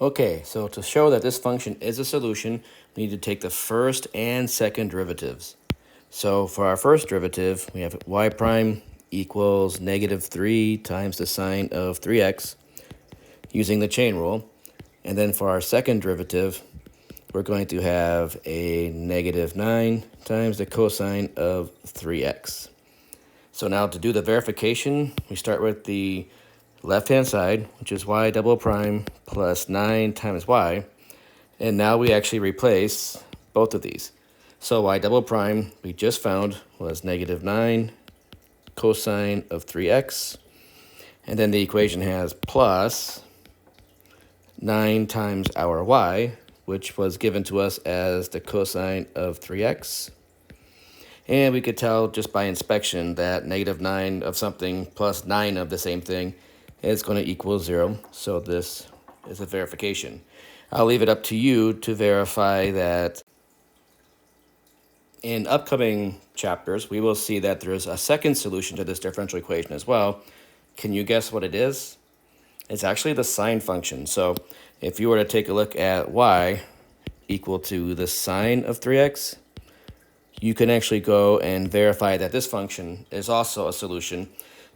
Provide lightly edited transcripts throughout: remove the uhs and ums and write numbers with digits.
Okay, so to show that this function is a solution, we need to take the first and second derivatives. So for our first derivative, we have y prime equals -3 times the sine of 3x using the chain rule. And then for our second derivative, we're going to have a -9 times the cosine of 3x. So now to do the verification, we start with the left-hand side, which is y double prime plus 9 times y. And now we actually replace both of these. So y double prime we just found was -9 cosine of 3x. And then the equation has plus 9 times our y, which was given to us as the cosine of 3x. And we could tell just by inspection that -9 of something plus 9 of the same thing is going to equal 0. So this is a verification. I'll leave it up to you to verify that. In upcoming chapters, we will see that there's a second solution to this differential equation as well. Can you guess what it is? It's actually the sine function. So if you were to take a look at y equal to the sine of 3x, you can actually go and verify that this function is also a solution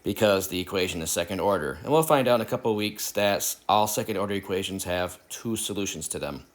because the equation is second order. And we'll find out in a couple of weeks that all second order equations have two solutions to them.